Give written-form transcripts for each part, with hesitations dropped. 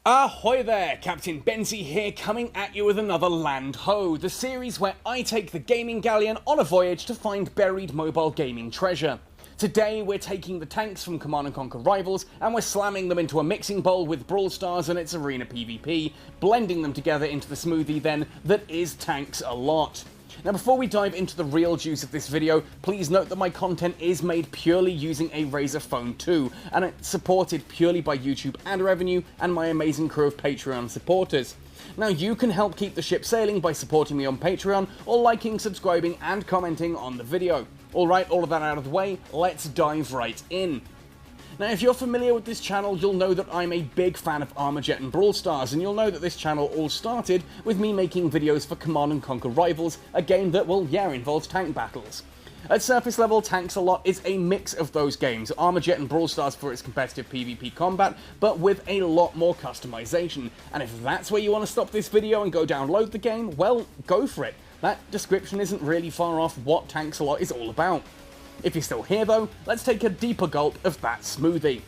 Ahoy there, Captain Benzie here, coming at you with another Land Ho, the series where I take the gaming galleon on a voyage to find buried mobile gaming treasure. Today we're taking the tanks from Command & Conquer Rivals and we're slamming them into a mixing bowl with Brawl Stars and its arena PvP, blending them together into the smoothie then that is Tanks a Lot. Now before we dive into the real juice of this video, please note that my content is made purely using a Razer Phone 2, and it's supported purely by YouTube ad revenue and my amazing crew of Patreon supporters. Now you can help keep the ship sailing by supporting me on Patreon, or liking, subscribing and commenting on the video. Alright, all of that out of the way, let's dive right in. Now if you're familiar with this channel, you'll know that I'm a big fan of Armajet and Brawl Stars, and you'll know that this channel all started with me making videos for Command & Conquer Rivals, a game that, well, yeah, involves tank battles. At surface level, Tanks a Lot is a mix of those games, Armajet and Brawl Stars for its competitive PvP combat, but with a lot more customization. And if that's where you want to stop this video and go download the game, well, go for it. That description isn't really far off what Tanks a Lot is all about. If you're still here though, let's take a deeper gulp of that smoothie.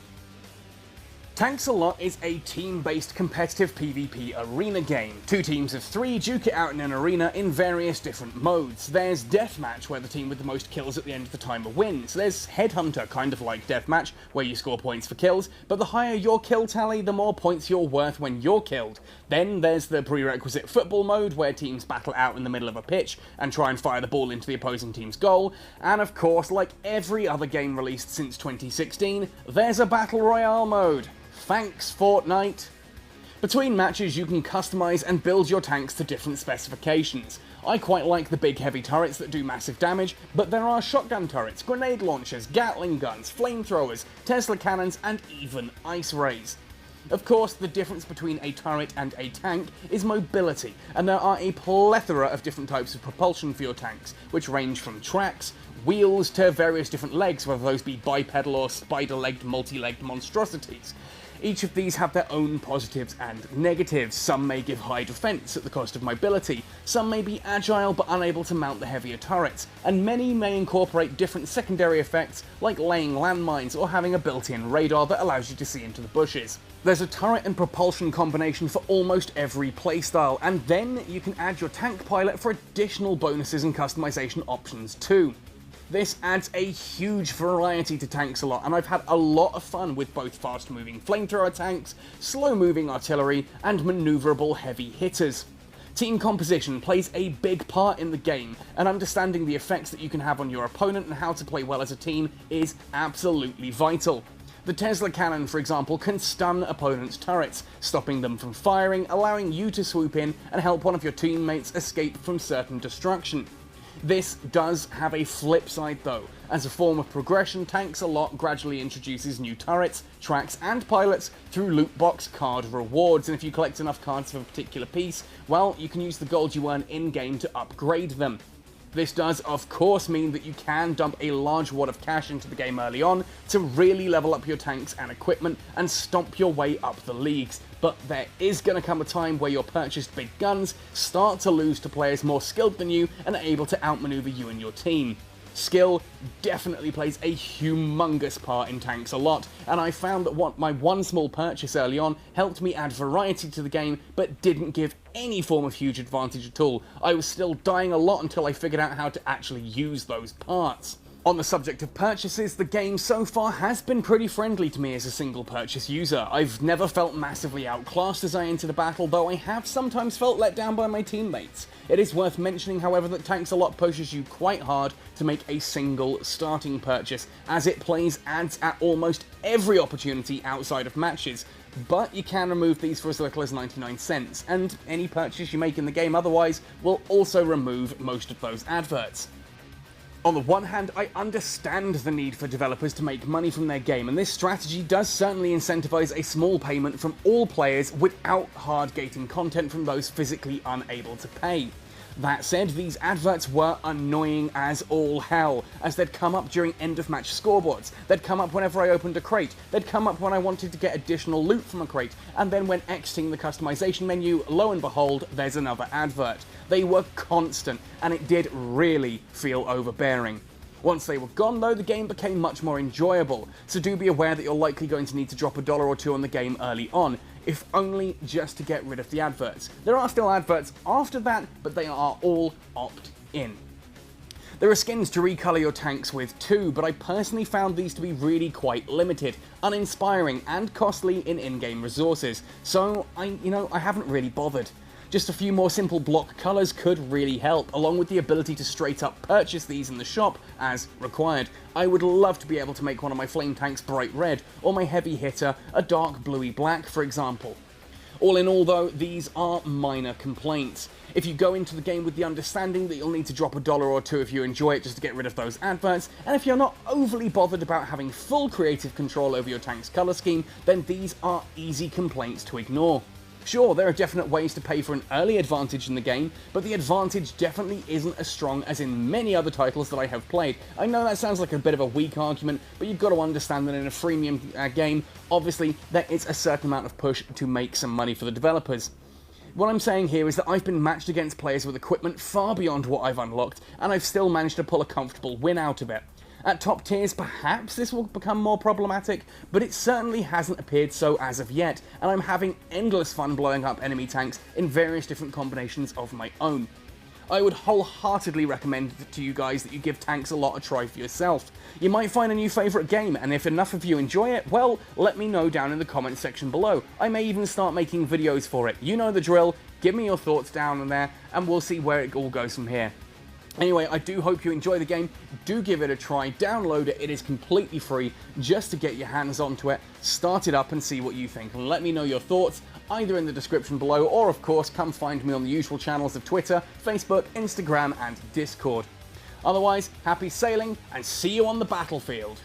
Tanks a Lot is a team-based competitive PvP arena game. Two teams of three duke it out in an arena in various different modes. There's Deathmatch, where the team with the most kills at the end of the timer wins. There's Headhunter, kind of like Deathmatch, where you score points for kills, but the higher your kill tally, the more points you're worth when you're killed. Then there's the prerequisite football mode, where teams battle out in the middle of a pitch and try and fire the ball into the opposing team's goal. And of course, like every other game released since 2016, there's a Battle Royale mode. Thanks, Fortnite! Between matches you can customize and build your tanks to different specifications. I quite like the big heavy turrets that do massive damage, but there are shotgun turrets, grenade launchers, Gatling guns, flamethrowers, Tesla cannons and even ice rays. Of course, the difference between a turret and a tank is mobility, and there are a plethora of different types of propulsion for your tanks, which range from tracks, wheels to various different legs, whether those be bipedal or spider-legged, multi-legged monstrosities. Each of these have their own positives and negatives. Some may give high defense at the cost of mobility, some may be agile but unable to mount the heavier turrets, and many may incorporate different secondary effects like laying landmines or having a built-in radar that allows you to see into the bushes. There's a turret and propulsion combination for almost every playstyle, and then you can add your tank pilot for additional bonuses and customization options too. This adds a huge variety to Tanks a Lot, and I've had a lot of fun with both fast-moving flamethrower tanks, slow-moving artillery, and maneuverable heavy hitters. Team composition plays a big part in the game, and understanding the effects that you can have on your opponent and how to play well as a team is absolutely vital. The Tesla cannon, for example, can stun opponents' turrets, stopping them from firing, allowing you to swoop in and help one of your teammates escape from certain destruction. This does have a flip side though. As a form of progression, Tanks a Lot gradually introduces new turrets, tracks and pilots through loot box card rewards, and if you collect enough cards for a particular piece, well, you can use the gold you earn in-game to upgrade them. This does, of course, mean that you can dump a large wad of cash into the game early on to really level up your tanks and equipment and stomp your way up the leagues, but there is going to come a time where your purchased big guns start to lose to players more skilled than you and are able to outmaneuver you and your team. Skill definitely plays a humongous part in Tanks a Lot, and I found that my one small purchase early on helped me add variety to the game, but didn't give any form of huge advantage at all. I was still dying a lot until I figured out how to actually use those parts. On the subject of purchases, the game so far has been pretty friendly to me as a single purchase user. I've never felt massively outclassed as I entered a battle, though I have sometimes felt let down by my teammates. It is worth mentioning, however, that Tanks a Lot pushes you quite hard to make a single starting purchase, as it plays ads at almost every opportunity outside of matches. But you can remove these for as little as 99 cents, and any purchase you make in the game otherwise will also remove most of those adverts. On the one hand, I understand the need for developers to make money from their game, and this strategy does certainly incentivize a small payment from all players without hard-gating content from those physically unable to pay. That said, these adverts were annoying as all hell, as they'd come up during end-of-match scoreboards, they'd come up whenever I opened a crate, they'd come up when I wanted to get additional loot from a crate, and then when exiting the customization menu, lo and behold, there's another advert. They were constant, and it did really feel overbearing. Once they were gone though, the game became much more enjoyable, so do be aware that you're likely going to need to drop $1 or $2 on the game early on. if only just to get rid of the adverts. There are still adverts after that, but they are all opt-in. There are skins to recolor your tanks with too, but I personally found these to be really quite limited, uninspiring, and costly in in-game resources, so I haven't really bothered. Just a few more simple block colours could really help, along with the ability to straight up purchase these in the shop as required. I would love to be able to make one of my flame tanks bright red, or my heavy hitter a dark bluey black, for example. All in all though, these are minor complaints. If you go into the game with the understanding that you'll need to drop $1 or $2 if you enjoy it just to get rid of those adverts, and if you're not overly bothered about having full creative control over your tank's colour scheme, then these are easy complaints to ignore. Sure, there are definite ways to pay for an early advantage in the game, but the advantage definitely isn't as strong as in many other titles that I have played. I know that sounds like a bit of a weak argument, but you've got to understand that in a freemium game, obviously there is a certain amount of push to make some money for the developers. What I'm saying here is that I've been matched against players with equipment far beyond what I've unlocked, and I've still managed to pull a comfortable win out of it. At top tiers, perhaps this will become more problematic, but it certainly hasn't appeared so as of yet, and I'm having endless fun blowing up enemy tanks in various different combinations of my own. I would wholeheartedly recommend to you guys that you give tanks a lot a try for yourself. You might find a new favourite game, and if enough of you enjoy it, well, let me know down in the comments section below. I may even start making videos for it. You know the drill, give me your thoughts down in there, and we'll see where it all goes from here. Anyway, I do hope you enjoy the game. Do give it a try, download it, it is completely free just to get your hands onto it. Start it up and see what you think, and let me know your thoughts either in the description below, or of course come find me on the usual channels of Twitter, Facebook, Instagram and Discord. Otherwise, happy sailing and see you on the battlefield.